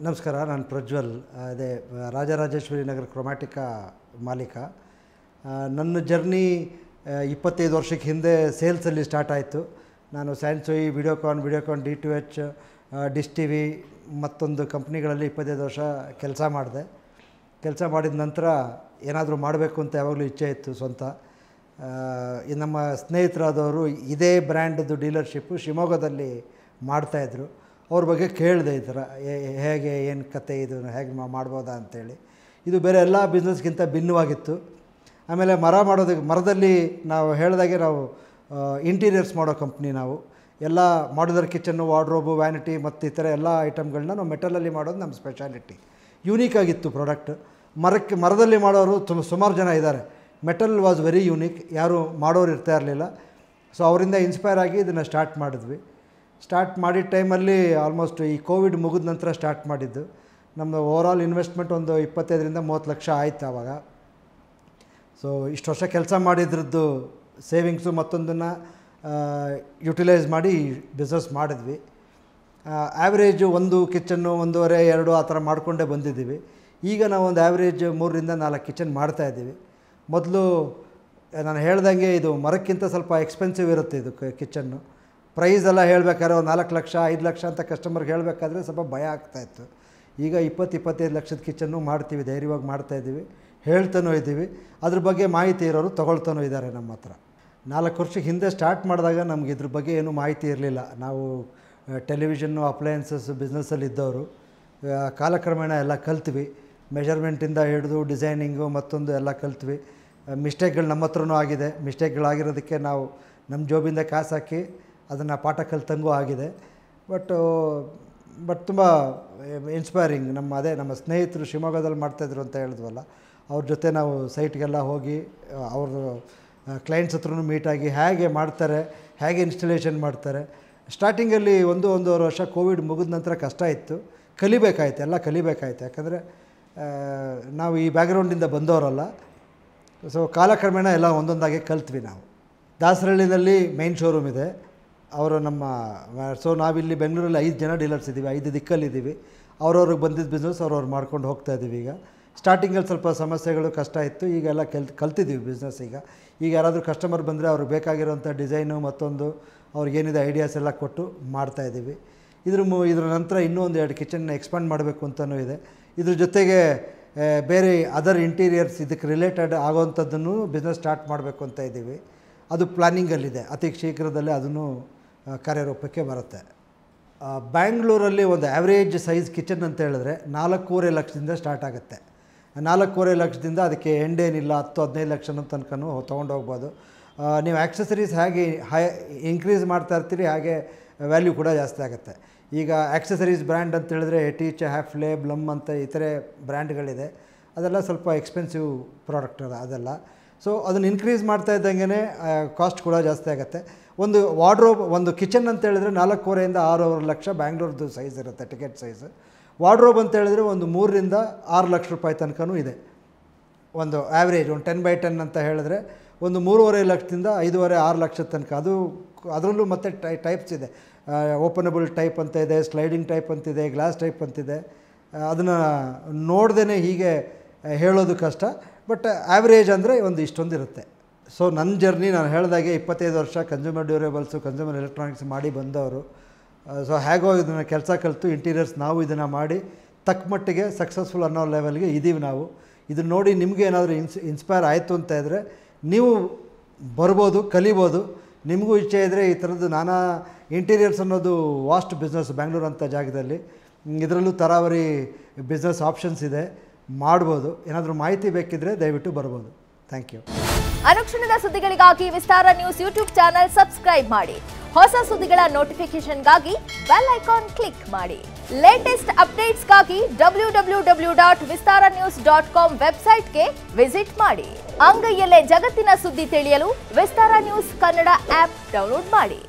ನಮಸ್ಕಾರ, ನಾನು ಪ್ರಜ್ವಲ್. ಅದೇ ರಾಜರಾಜೇಶ್ವರಿ ನಗರ ಕ್ರೊಮ್ಯಾಟಿಕಾ ಮಾಲೀಕ. ನನ್ನ ಜರ್ನಿ 25 ವರ್ಷಕ್ಕೆ ಹಿಂದೆ ಸೇಲ್ಸಲ್ಲಿ ಸ್ಟಾರ್ಟ್ ಆಯಿತು. ನಾನು ಸ್ಯಾನ್ಸೋಯಿ, ವಿಡಿಯೋಕಾನ್, D2H, ಡಿಶ್ ಟಿವಿ ಮತ್ತೊಂದು ಕಂಪ್ನಿಗಳಲ್ಲಿ 25 ವರ್ಷ ಕೆಲಸ ಮಾಡಿದೆ. ಕೆಲಸ ಮಾಡಿದ ನಂತರ ಏನಾದರೂ ಮಾಡಬೇಕು ಅಂತ ಯಾವಾಗಲೂ ಇಚ್ಛೆ ಇತ್ತು ಸ್ವಂತ. ನಮ್ಮ ಸ್ನೇಹಿತರಾದವರು ಇದೇ ಬ್ರ್ಯಾಂಡ್ದು ಡೀಲರ್ಶಿಪ್ಪು ಶಿವಮೊಗ್ಗದಲ್ಲಿ ಮಾಡ್ತಾಯಿದ್ರು. ಅವ್ರ ಬಗ್ಗೆ ಕೇಳಿದೆ, ಈ ಥರ ಹೇಗೆ, ಏನು ಕತೆ, ಇದು ಹೇಗೆ ಮಾಡ್ಬೋದಾ ಅಂಥೇಳಿ. ಇದು ಬೇರೆ ಎಲ್ಲ ಬಿಸ್ನೆಸ್ಗಿಂತ ಭಿನ್ನವಾಗಿತ್ತು. ಆಮೇಲೆ ಮರದಲ್ಲಿ ನಾವು ಹೇಳಿದಾಗೆ ನಾವು ಇಂಟೀರಿಯರ್ಸ್ ಮಾಡೋ ಕಂಪ್ನಿ. ನಾವು ಎಲ್ಲ ಮಾಡ್ಯುಲರ್ ಕಿಚನ್ನು, ವಾರ್ಡ್ರೋಬು, ವ್ಯಾನಿಟಿ ಮತ್ತು ಈ ಥರ ಎಲ್ಲ ಐಟಮ್ಗಳನ್ನ ನಾವು ಮೆಟಲಲ್ಲಿ ಮಾಡೋದು ನಮ್ಮ ಸ್ಪೆಷಾಲಿಟಿ. ಯೂನಿಕ್ ಆಗಿತ್ತು ಪ್ರಾಡಕ್ಟ್. ಮರದಲ್ಲಿ ಮಾಡೋರು ಸುಮಾರು ಜನ ಇದ್ದಾರೆ. ಮೆಟಲ್ ವಾಸ್ ವೆರಿ ಯೂನಿಕ್, ಯಾರು ಮಾಡೋರು ಇರ್ತಾ ಇರಲಿಲ್ಲ. ಸೊ ಅವರಿಂದ ಇನ್ಸ್ಪೈರ್ ಆಗಿ ಇದನ್ನು ಸ್ಟಾರ್ಟ್ ಮಾಡಿದ್ವಿ. ಸ್ಟಾರ್ಟ್ ಮಾಡಿದ ಟೈಮಲ್ಲಿ ಆಲ್ಮೋಸ್ಟ್ ಈ ಕೋವಿಡ್ ಮುಗಿದ ನಂತರ ಸ್ಟಾರ್ಟ್ ಮಾಡಿದ್ದು. ನಮ್ಮದು ಓವರಾಲ್ ಇನ್ವೆಸ್ಟ್ಮೆಂಟ್ ಒಂದು 25-30 ಲಕ್ಷ ಆಯಿತು ಆವಾಗ. ಸೊ ಇಷ್ಟು ವರ್ಷ ಕೆಲಸ ಮಾಡಿದ್ರದ್ದು ಸೇವಿಂಗ್ಸು ಮತ್ತೊಂದನ್ನು ಯುಟಿಲೈಸ್ ಮಾಡಿ ಬಿಸ್ನೆಸ್ ಮಾಡಿದ್ವಿ. ಆ್ಯಾವ್ರೇಜು ಒಂದು ಕಿಚನ್ನು 1.5-2 ಆ ಥರ ಮಾಡಿಕೊಂಡೇ ಬಂದಿದ್ದೀವಿ. ಈಗ ನಾವು ಒಂದು ಆ್ಯಾವ್ರೇಜ್ 3-4 ಕಿಚನ್ ಮಾಡ್ತಾಯಿದ್ದೀವಿ. ಮೊದಲು ನಾನು ಹೇಳ್ದಂಗೆ ಇದು ಮರಕ್ಕಿಂತ ಸ್ವಲ್ಪ ಎಕ್ಸ್ಪೆನ್ಸಿವ್ ಇರುತ್ತೆ ಇದು ಕಿಚನ್ನು. ಪ್ರೈಸ್ ಎಲ್ಲ ಹೇಳಬೇಕಾದ್ರೆ ಒಂದು 4 ಲಕ್ಷ 5 ಲಕ್ಷ ಅಂತ ಕಸ್ಟಮರ್ಗೆ ಹೇಳಬೇಕಾದ್ರೆ ಸ್ವಲ್ಪ ಭಯ ಆಗ್ತಾಯಿತ್ತು. ಈಗ 20-25 ಲಕ್ಷದ ಕಿಚನ್ನು ಮಾಡ್ತೀವಿ, ಧೈರ್ಯವಾಗಿ ಮಾಡ್ತಾಯಿದ್ದೀವಿ, ಹೇಳ್ತಾನೂ ಇದ್ದೀವಿ. ಅದ್ರ ಬಗ್ಗೆ ಮಾಹಿತಿ ಇರೋರು ತೊಗೊಳ್ತಾನೂ ಇದ್ದಾರೆ ನಮ್ಮ ಹತ್ರ. 4 ವರ್ಷಕ್ಕೆ ಹಿಂದೆ ಸ್ಟಾರ್ಟ್ ಮಾಡಿದಾಗ ನಮ್ಗೆ ಇದ್ರ ಬಗ್ಗೆ ಏನೂ ಮಾಹಿತಿ ಇರಲಿಲ್ಲ. ನಾವು ಟೆಲಿವಿಷನ್ನು, ಅಪ್ಲಯನ್ಸಸ್ ಬಿಸ್ನೆಸ್ಸಲ್ಲಿ ಇದ್ದವರು. ಕಾಲಕ್ರಮೇಣ ಎಲ್ಲ ಕಲ್ತ್ವಿ. ಮೆಷರ್ಮೆಂಟಿಂದ ಹಿಡಿದು ಡಿಸೈನಿಂಗು ಮತ್ತೊಂದು ಎಲ್ಲ ಕಲ್ತ್ವಿ. ಮಿಸ್ಟೇಕ್ಗಳು ನಮ್ಮ ಹತ್ರನೂ ಆಗಿದೆ. ಮಿಸ್ಟೇಕ್ಗಳಾಗಿರೋದಕ್ಕೆ ನಾವು ನಮ್ಮ ಜೋಬಿಂದ ಕಾಸು ಹಾಕಿ ಅದನ್ನು ಪಾಠ ಕಲ್ತಂಗೂ ಆಗಿದೆ. ಬಟ್ ತುಂಬ ಇನ್ಸ್ಪೈರಿಂಗ್. ನಮ್ಮ ಸ್ನೇಹಿತರು ಶಿವಮೊಗ್ಗದಲ್ಲಿ ಮಾಡ್ತಾಯಿದ್ರು ಅಂತ ಹೇಳಿದ್ವಲ್ಲ, ಅವ್ರ ಜೊತೆ ನಾವು ಸೈಟ್ಗೆಲ್ಲ ಹೋಗಿ ಅವರು ಕ್ಲೈಂಟ್ಸ್ ಹತ್ರನೂ ಮೀಟಾಗಿ ಹೇಗೆ ಮಾಡ್ತಾರೆ, ಹೇಗೆ ಇನ್ಸ್ಟಾಲೇಷನ್ ಮಾಡ್ತಾರೆ. ಸ್ಟಾರ್ಟಿಂಗಲ್ಲಿ 1-1.5 ವರ್ಷ ಕೋವಿಡ್ ಮುಗಿದ ನಂತರ ಕಷ್ಟ ಇತ್ತು. ಕಲಿಬೇಕಾಯ್ತು, ಎಲ್ಲ ಕಲಿಬೇಕಾಯ್ತು. ಯಾಕಂದರೆ ನಾವು ಈ ಬ್ಯಾಕ್ಗ್ರೌಂಡಿಂದ ಬಂದವರಲ್ಲ. ಸೊ ಕಾಲಕ್ರಮೇಣ ಎಲ್ಲ ಒಂದೊಂದಾಗಿ ಕಲ್ತ್ವಿ ನಾವು. ದಾಸರಳ್ಳಿನಲ್ಲಿ ಮೈನ್ ಶೋರೂಮ್ ಇದೆ. ಅವರು ಸೊ ನಾವಿಲ್ಲಿ ಬೆಂಗಳೂರಲ್ಲಿ 5 ಜನ ಡೀಲರ್ಸ್ ಇದ್ದೀವಿ, 5 ದಿಕ್ಕಲ್ಲಿದ್ದೀವಿ. ಅವ್ರವ್ರಿಗೆ ಬಂದಿದ್ದ ಬಿಸ್ನೆಸ್ ಅವ್ರವ್ರು ಮಾಡ್ಕೊಂಡು ಹೋಗ್ತಾಯಿದ್ದೀವಿ. ಈಗ ಸ್ಟಾರ್ಟಿಂಗಲ್ಲಿ ಸ್ವಲ್ಪ ಸಮಸ್ಯೆಗಳು ಕಷ್ಟ ಇತ್ತು. ಈಗೆಲ್ಲ ಕಲ್ತಿದ್ದೀವಿ ಬಿಸ್ನೆಸ್. ಈಗ ಯಾರಾದರೂ ಕಸ್ಟಮರ್ ಬಂದರೆ ಅವ್ರಿಗೆ ಬೇಕಾಗಿರೋಂಥ ಡಿಸೈನು ಮತ್ತೊಂದು ಅವ್ರಿಗೇನಿದೆ ಐಡಿಯಾಸ್ ಎಲ್ಲ ಕೊಟ್ಟು ಮಾಡ್ತಾಯಿದ್ದೀವಿ. ಇದ್ರ ನಂತರ ಇನ್ನೂ 1-2 ಕಿಚನ್ನ ಎಕ್ಸ್ಪಾಂಡ್ ಮಾಡಬೇಕು ಅಂತಲೂ ಇದೆ. ಇದ್ರ ಜೊತೆಗೆ ಬೇರೆ ಅದರ್ ಇಂಟೀರಿಯರ್ಸ್ ಇದಕ್ಕೆ ರಿಲೇಟೆಡ್ ಆಗೋವಂಥದ್ದನ್ನು ಬಿಸ್ನೆಸ್ ಸ್ಟಾರ್ಟ್ ಮಾಡಬೇಕು ಅಂತ ಇದ್ದೀವಿ. ಅದು ಪ್ಲ್ಯಾನಿಂಗಲ್ಲಿದೆ. ಅತಿ ಶೀಘ್ರದಲ್ಲೇ ಅದನ್ನು ಕಾರ್ಯರೂಪಕ್ಕೆ ಬರುತ್ತೆ. ಬ್ಯಾಂಗ್ಳೂರಲ್ಲಿ ಒಂದು ಆ್ಯಾವ್ರೇಜ್ ಸೈಜ್ ಕಿಚನ್ ಅಂತ ಹೇಳಿದ್ರೆ 4.5 ಲಕ್ಷದಿಂದ ಸ್ಟಾರ್ಟ್ ಆಗುತ್ತೆ. 4.5 ಲಕ್ಷದಿಂದ ಅದಕ್ಕೆ ಎಂಡೇನಿಲ್ಲ, 10-15 ಲಕ್ಷನ ತನಕನೂ ತೊಗೊಂಡೋಗ್ಬೋದು. ನೀವು ಆ್ಯಕ್ಸಸರೀಸ್ ಹೇಗೆ ಇನ್ಕ್ರೀಸ್ ಮಾಡ್ತಾ ಇರ್ತೀರಿ, ಹಾಗೆ ವ್ಯಾಲ್ಯೂ ಕೂಡ ಜಾಸ್ತಿ ಆಗುತ್ತೆ. ಈಗ ಆ್ಯಕ್ಸಸರೀಸ್ ಬ್ರ್ಯಾಂಡ್ ಅಂತ ಹೇಳಿದ್ರೆ ಟೀಚ್, ಹ್ಯಾಫ್ಲೆ, ಬ್ಲಮ್ ಅಂತ ಇತರೆ ಬ್ರ್ಯಾಂಡ್ಗಳಿದೆ. ಅದೆಲ್ಲ ಸ್ವಲ್ಪ ಎಕ್ಸ್ಪೆನ್ಸಿವ್ ಪ್ರಾಡಕ್ಟ್ ಅದೆಲ್ಲ. ಸೊ ಅದನ್ನು ಇನ್ಕ್ರೀಸ್ ಮಾಡ್ತಾ ಇದ್ದಂಗೆ ಕಾಸ್ಟ್ ಕೂಡ ಜಾಸ್ತಿ ಆಗುತ್ತೆ. ಒಂದು ವಾರ್ಡ್ರೋಬ್, ಒಂದು ಕಿಚನ್ ಅಂತ ಹೇಳಿದ್ರೆ 4.5-6 ಲಕ್ಷ ಬ್ಯಾಂಗ್ಳೂರ್ದು ಸೈಜ್ ಇರುತ್ತೆ, ಟಿಕೆಟ್ ಸೈಜ್. ವಾರ್ಡ್ರೋಬ್ ಅಂತ ಹೇಳಿದ್ರೆ ಒಂದು 3-6 ಲಕ್ಷ ರೂಪಾಯಿ ತನಕನೂ ಇದೆ. ಒಂದು ಆ್ಯಾವ್ರೇಜ್ ಒಂದು 10x10 ಅಂತ ಹೇಳಿದ್ರೆ ಒಂದು 3.5 ಲಕ್ಷದಿಂದ 5.5-6 ಲಕ್ಷದ ತನಕ. ಅದರಲ್ಲೂ ಮತ್ತೆ ಟೈಪ್ಸ್ ಇದೆ. ಓಪನಬಲ್ ಟೈಪ್ ಅಂತ ಇದೆ, ಸ್ಲೈಡಿಂಗ್ ಟೈಪ್ ಅಂತಿದೆ, ಗ್ಲಾಸ್ ಟೈಪ್ ಅಂತಿದೆ. ಅದನ್ನು ನೋಡ್ದೇ ಹೀಗೆ ಹೇಳೋದು ಕಷ್ಟ. ಬಟ್ ಆ್ಯಾವ್ರೇಜ್ ಅಂದರೆ ಇಷ್ಟೊಂದು ಇರುತ್ತೆ. ಸೊ ನನ್ನ ಜರ್ನಿ ನಾನು ಹೇಳಿದಾಗೆ 25 ವರ್ಷ ಕನ್ಸ್ಯೂಮರ್ ಡ್ಯೂರೇಬಲ್ಸು, ಕನ್ಸ್ಯೂಮರ್ ಎಲೆಕ್ಟ್ರಾನಿಕ್ಸ್ ಮಾಡಿ ಬಂದವರು. ಸೊ ಹೇಗೋ ಇದನ್ನು ಕೆಲಸ ಕಲಿತು ಇಂಟೀರಿಯರ್ಸ್ ನಾವು ಇದನ್ನು ಮಾಡಿ ತಕ್ಕ ಮಟ್ಟಿಗೆ ಸಕ್ಸಸ್ಫುಲ್ ಅನ್ನೋ ಲೆವೆಲ್ಗೆ ಇದ್ದೀವಿ ನಾವು. ಇದನ್ನು ನೋಡಿ ನಿಮಗೆ ಏನಾದರೂ ಇನ್ಸ್ಪೈರ್ ಆಯಿತು ಅಂತ ಇದ್ದರೆ ನೀವು ಬರ್ಬೋದು, ಕಲಿಬೋದು. ನಿಮಗೂ ಇಚ್ಛೆ ಇದ್ದರೆ ಈ ಥರದ್ದು ನಾನಾ ಇಂಟೀರಿಯರ್ಸ್ ಅನ್ನೋದು ವಾಸ್ಟ್ ಬಿಸ್ನೆಸ್ ಬ್ಯಾಂಗ್ಳೂರು ಅಂಥ ಜಾಗದಲ್ಲಿ. ಇದರಲ್ಲೂ ತರಾವರಿ ಬಿಸ್ನೆಸ್ ಆಪ್ಷನ್ಸ್ ಇದೆ, ಮಾಡ್ಬೋದು. ಏನಾದರೂ ಮಾಹಿತಿ ಬೇಕಿದ್ದರೆ ದಯವಿಟ್ಟು ಬರ್ಬೋದು. Thank you. ಅನುಕ್ಷಣದ ಸುದ್ದಿಗಳಿಗಾಗಿ Vistara news YouTube channel subscribe ಮಾಡಿ. ಹೊಸ ಸುದ್ದಿಗಳ ನೋಟಿಫಿಕೇಶನ್ಗಾಗಿ ಬೆಲ್ ಐಕಾನ್ ಕ್ಲಿಕ್ ಮಾಡಿ. ಲೇಟೆಸ್ಟ್ ಅಪ್ಡೇಟ್ಸ್ಗಾಗಿ www.vistaranews.com ವೆಬ್ಸೈಟ್ಗೆ ವಿಸಿಟ್ ಮಾಡಿ. ಅಂಗೈಯಲ್ಲೇ ಜಗತ್ತಿನ ಸುದ್ದಿ ತಿಳಿಯಲು Vistara news Kannada app download ಮಾಡಿ.